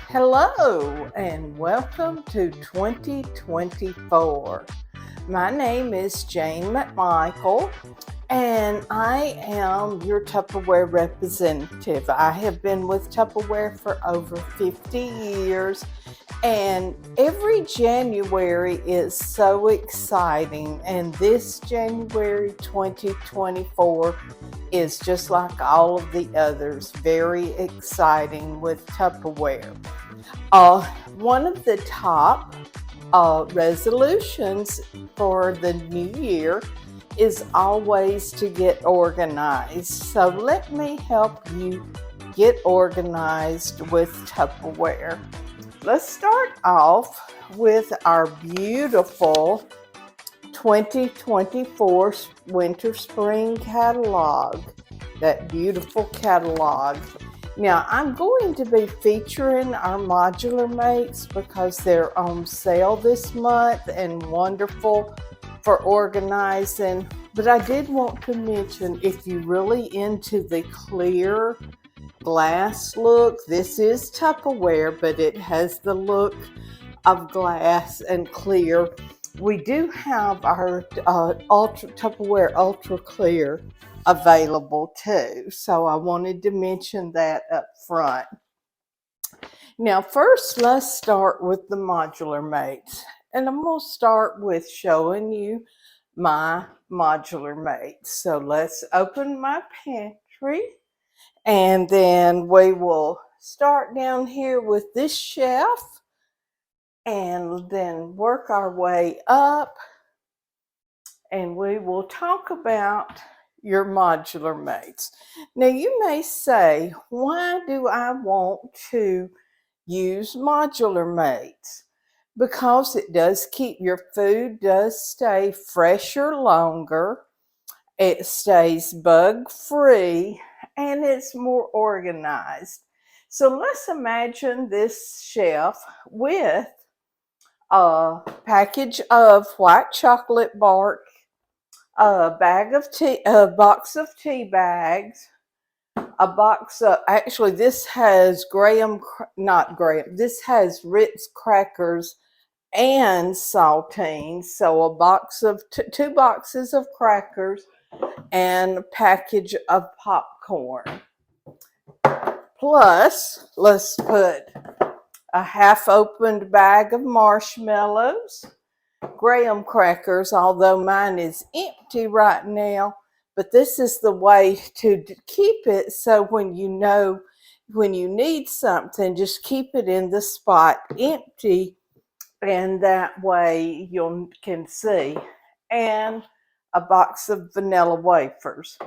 Hello and welcome to 2024. My name is Jane McMichael and I am your Tupperware representative. I have been with Tupperware for over 50 years, and every January is so exciting. And this January 2024 is just like all of the others, very exciting with Tupperware. One of the top resolutions for the new year is always to get organized. So let me help you get organized with Tupperware. Let's start off with our beautiful 2024 Winter Spring catalog. That beautiful catalog. Now, I'm going to be featuring our modular mates because they're on sale this month and wonderful for organizing. But I did want to mention, if you're really into the clear glass look, this is Tupperware, but it has the look of glass and clear. We do have our Tupperware Ultra Clear available too. So I wanted to mention that up front. Now, first, let's start with the modular mates. And I'm going to start with showing you my modular mates. So let's open my pantry. And then we will start down here with this shelf and then work our way up. And we will talk about your modular mates. Now, you may say, why do I want to use modular mates? Because it does keep your food does stay fresher longer, it stays bug free, and it's more organized. So let's imagine this shelf with a package of white chocolate bark, a box of tea bags, a box of, actually this has this has Ritz crackers and saltines. So a box of, two boxes of crackers and a package of popcorn. Plus, let's put a half opened bag of marshmallows, graham crackers, although mine is empty right now, but this is the way to keep it, so when you need something, just keep it in the spot empty, and that way you can see. And a box of vanilla wafers.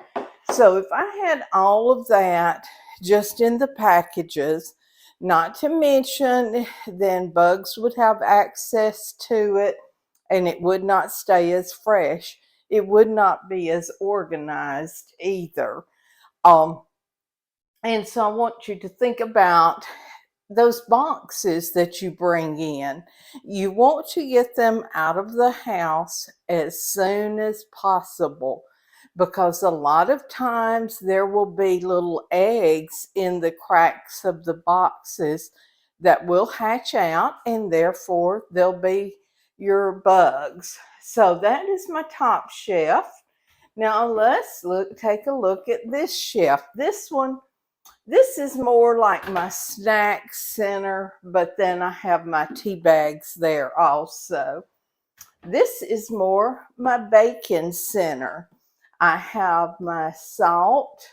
So if I had all of that just in the packages, not to mention then bugs would have access to it and it would not stay as fresh. It would not be as organized either. And so I want you to think about those boxes that you bring in. You want to get them out of the house as soon as possible, because a lot of times there will be little eggs in the cracks of the boxes that will hatch out, and therefore they'll be your bugs. So that is my top shelf. Now let's take a look at this shelf. This is more like my snack center, but then I have my tea bags there also. This is more my bacon center. I have my salt,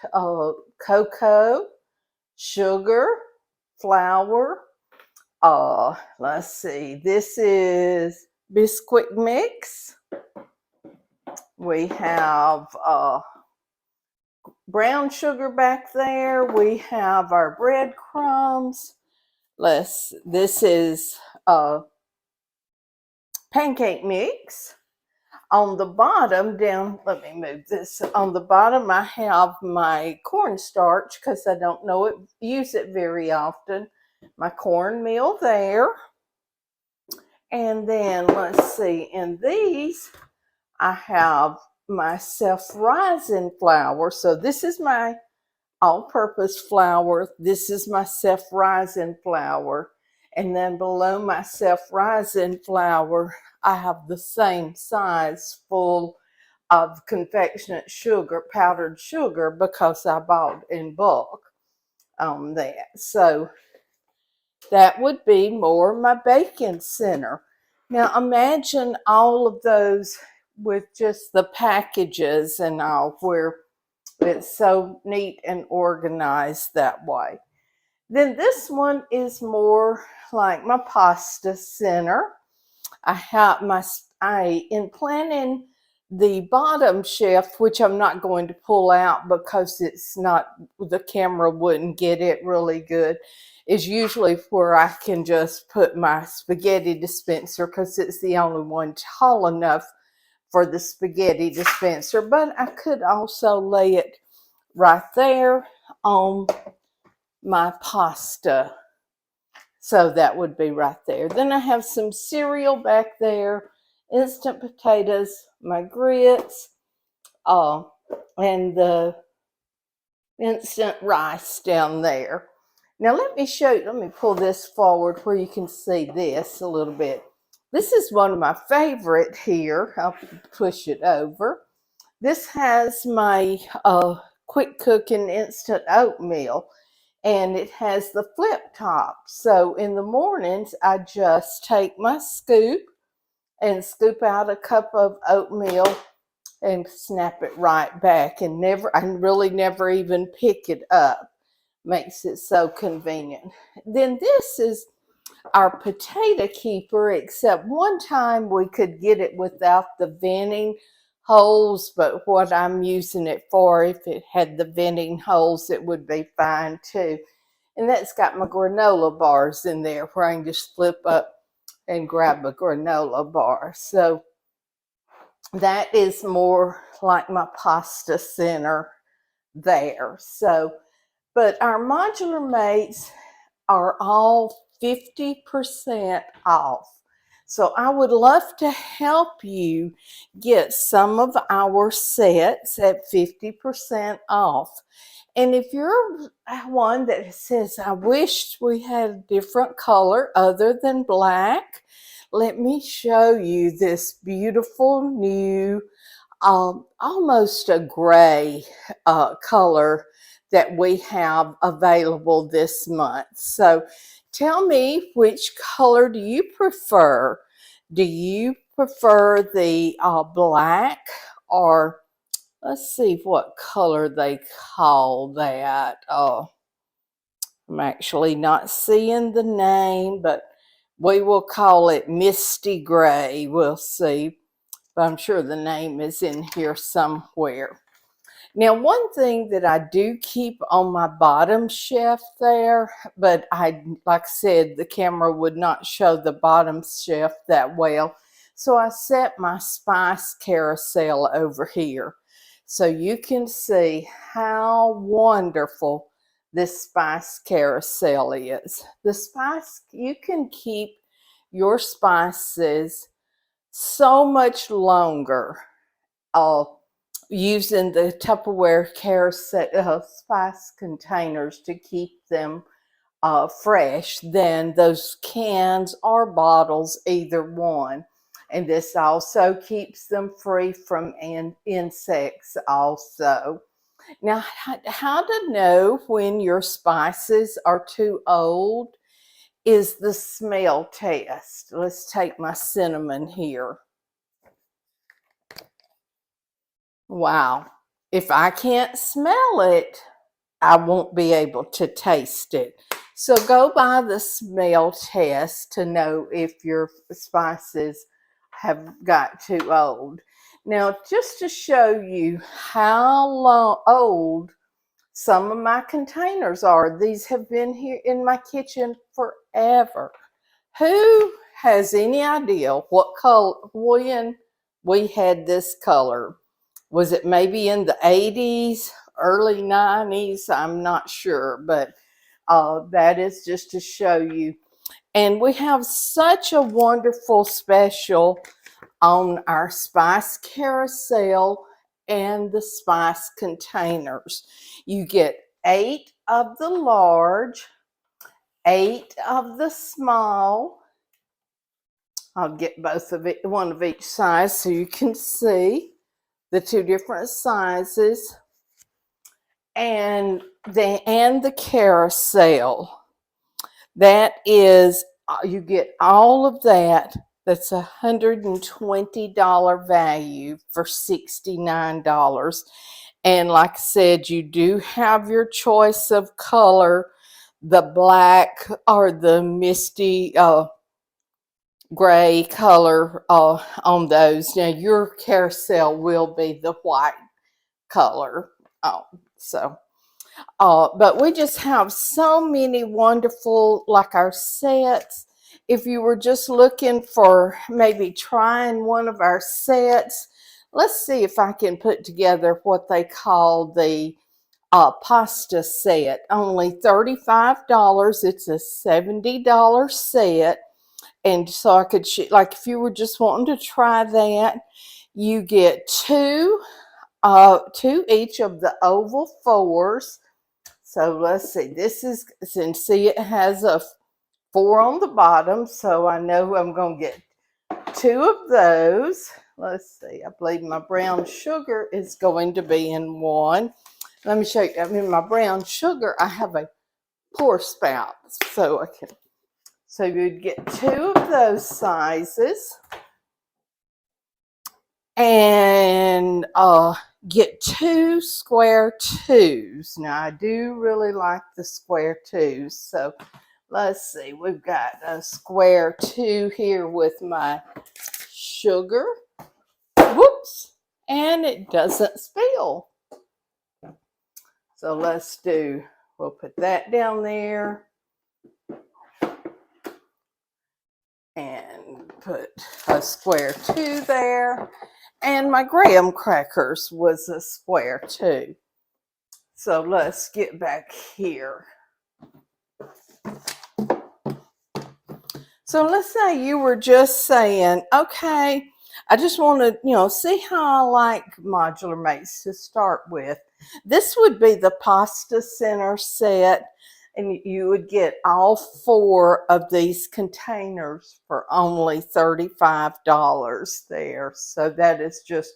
cocoa, sugar, flour. Let's see, this is biscuit mix. We have brown sugar back there. We have our breadcrumbs. This is pancake mix. On the bottom down, let me move this. On the bottom I have my cornstarch because I don't use it very often. My cornmeal there. And then let's see, in these I have my self-rising flour. So this is my all-purpose flour. This is my self-rising flour. And then below my self-rising flour, I have the same size full of confectionate sugar, powdered sugar, because I bought in bulk on that. So that would be more my baking center. Now imagine all of those with just the packages and all, where it's so neat and organized that way. Then this one is more like my pasta center. In planning the bottom shelf, which I'm not going to pull out because it's not, the camera wouldn't get it really good, is usually where I can just put my spaghetti dispenser, because it's the only one tall enough for the spaghetti dispenser. But I could also lay it right there on my pasta. So that would be right there. Then I have some cereal back there, instant potatoes, my grits, and the instant rice down there. Now let me show you, let me pull this forward where you can see this a little bit. This is one of my favorite here. I'll push it over. This has my quick cooking instant oatmeal, and it has the flip top. So in the mornings, I just take my scoop and scoop out a cup of oatmeal and snap it right back, and I really never even pick it up. Makes it so convenient. Then this is our potato keeper, except one time we could get it without the venting holes, but what I'm using it for, if it had the venting holes, it would be fine too. And that's got my granola bars in there where I can just flip up and grab a granola bar. So that is more like my pasta center there. So, but our modular mates are all 50% off. So I would love to help you get some of our sets at 50% off. And if you're one that says, I wished we had a different color other than black, let me show you this beautiful new, almost a gray color that we have available this month. So tell me, which color do you prefer? Do you prefer the black, or let's see what color they call that. I'm actually not seeing the name, but we will call it misty gray. We'll see. But I'm sure the name is in here somewhere. Now, one thing that I do keep on my bottom shelf there, but like I said, the camera would not show the bottom shelf that well. So I set my spice carousel over here, so you can see how wonderful this spice carousel is. The spice, you can keep your spices so much longer using the Tupperware carousel spice containers to keep them fresh than those cans or bottles, either one. And this also keeps them free from insects also. Now, how to know when your spices are too old is the smell test. Let's take my cinnamon here. Wow. If I can't smell it, I won't be able to taste it. So go by the smell test to know if your spices have got too old. Now, just to show you how old some of my containers are, these have been here in my kitchen forever. Who has any idea what color, when we had this color? Was it maybe in the 80s, early 90s? I'm not sure, but that is just to show you. And we have such a wonderful special on our spice carousel and the spice containers. You get 8 of the large, 8 of the small. I'll get both of it, one of each size, so you can see the two different sizes. And the carousel. That is, you get all of that. That's $120 value for $69. And like I said, you do have your choice of color, the black or the misty gray color on those. Now your carousel will be the white color. But we just have so many wonderful, like our sets. If you were just looking for maybe trying one of our sets, let's see if I can put together what they call the pasta set. Only $35. It's a $70 set. And so I could, like if you were just wanting to try that, you get two each of the oval fours. So let's see, this is, and see it has a 4 on the bottom, so I know I'm going to get 2 of those. Let's see, I believe my brown sugar is going to be in one. Let me show you. In my brown sugar, I have a pour spout, so so you'd get 2 of those sizes. And get 2 square 2s. Now I do really like the square 2s, so let's see, we've got a square 2 here with my sugar. Whoops, and it doesn't spill. So we'll put that down there and put a square 2 there. And my graham crackers was a square 2. So let's get back here. So let's say you were just saying, okay, I just want to, see how I like modular mates to start with. This would be the pasta center set, and you would get all 4 of these containers for only $35 there. So that is just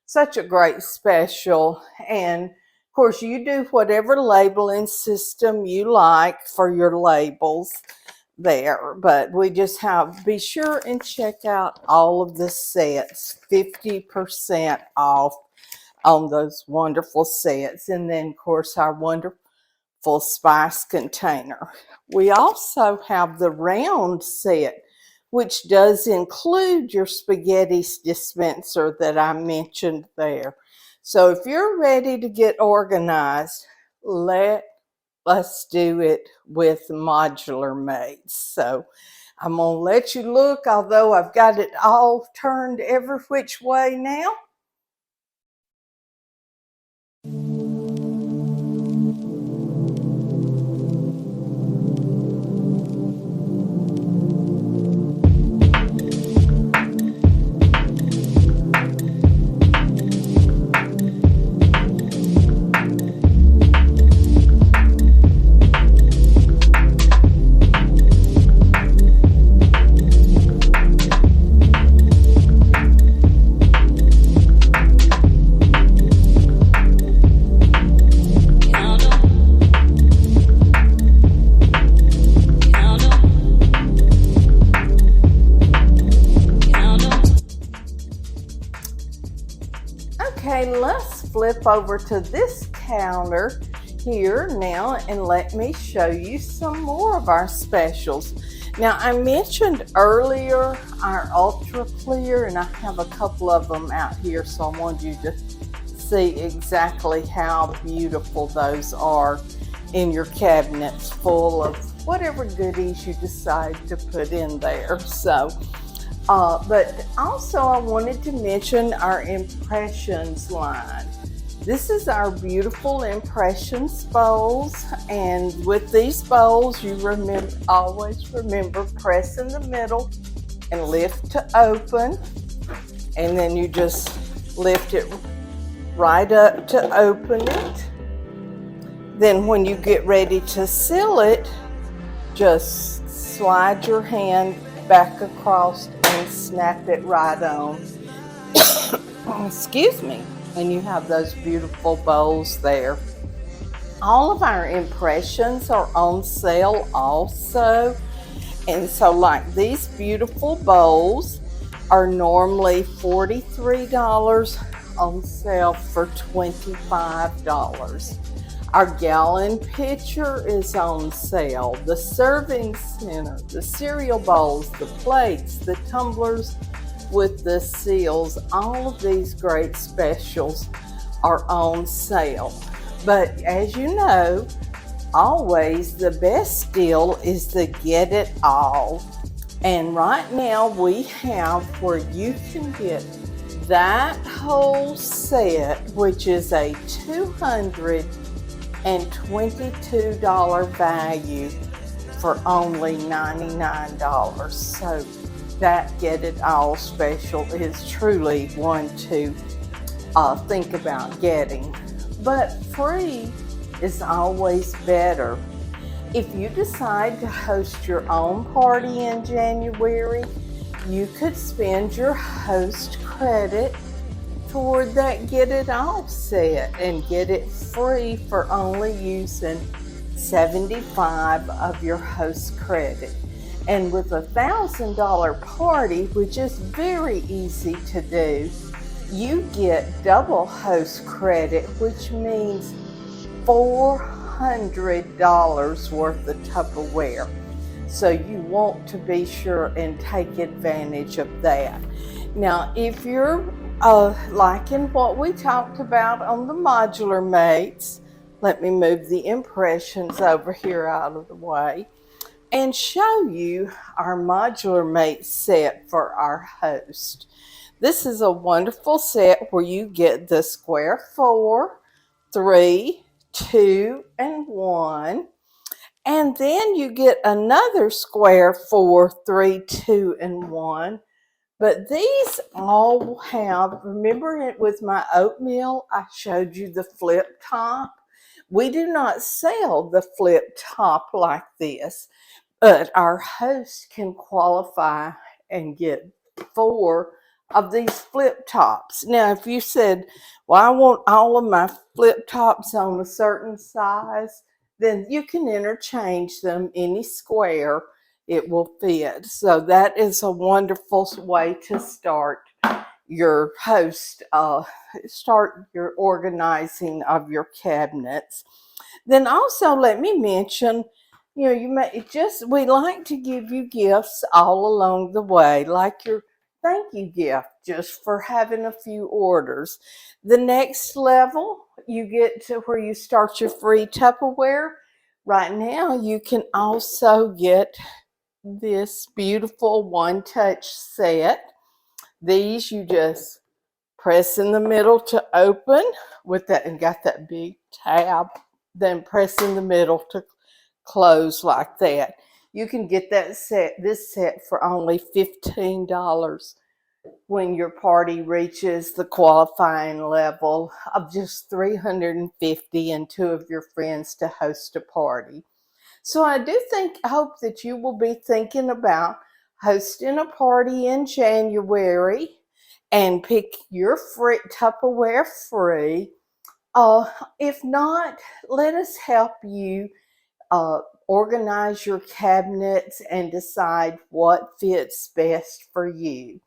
such a great special. And of course, you do whatever labeling system you like for your labels there. But we just be sure and check out all of the sets, 50% off on those wonderful sets. And then, of course, our wonderful spice container. We also have the round set, which does include your spaghetti dispenser that I mentioned there. So if you're ready to get organized, let's do it with modular mates. So I'm going to let you look, although I've got it all turned every which way now. Okay, let's flip over to this counter here now and let me show you some more of our specials. Now, I mentioned earlier our ultra clear, and I have a couple of them out here, so I want you to see exactly how beautiful those are in your cabinets full of whatever goodies you decide to put in there. So but also I wanted to mention our Impressions line. This is our beautiful Impressions bowls, and with these bowls you always remember press in the middle and lift to open, and then you just lift it right up to open it. Then when you get ready to seal it, just slide your hand back across and snap it right on. Excuse me. And you have those beautiful bowls there. All of our impressions are on sale also. And so like these beautiful bowls are normally $43, on sale for $25. Our gallon pitcher is on sale. The serving center, the cereal bowls, the plates, the tumblers with the seals, all of these great specials are on sale. But as you know, always the best deal is the get it all. And right now we have where you can get that whole set, which is a $222 value, for only $99. So that get it all special is truly one to think about getting. But free is always better. If you decide to host your own party in January, you could spend your host credit toward that get it all set and get it free for only using 75 of your host credit. And with a $1,000 party, which is very easy to do, you get double host credit, which means $400 worth of Tupperware. So you want to be sure and take advantage of that. Now, if you're liking what we talked about on the modular mates, let me move the impressions over here out of the way and show you our modular mate set for our host. This is a wonderful set where you get the square 4, 3, 2, and 1. And then you get another square 4, 3, 2, and 1. But these all have, remember it with my oatmeal, I showed you the flip top. We do not sell the flip top like this, but our host can qualify and get 4 of these flip tops. Now, if you said, well, I want all of my flip tops on a certain size, then you can interchange them any square it will fit. So that is a wonderful way to start your host, start your organizing of your cabinets. Then also let me mention, you may just, we like to give you gifts all along the way, like your thank you gift just for having a few orders. The next level, you get to where you start your free Tupperware. Right now, you can also get this beautiful one-touch set. These you just press in the middle to open with that, and got that big tab, then press in the middle to close like that. You can get that set, this set, for only $15 when your party reaches the qualifying level of just $350 and 2 of your friends to host a party. So I do hope that you will be thinking about hosting a party in January and pick your free Tupperware free. If not, let us help you organize your cabinets and decide what fits best for you.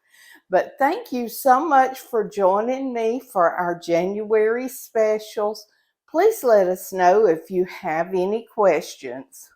But thank you so much for joining me for our January specials. Please let us know if you have any questions.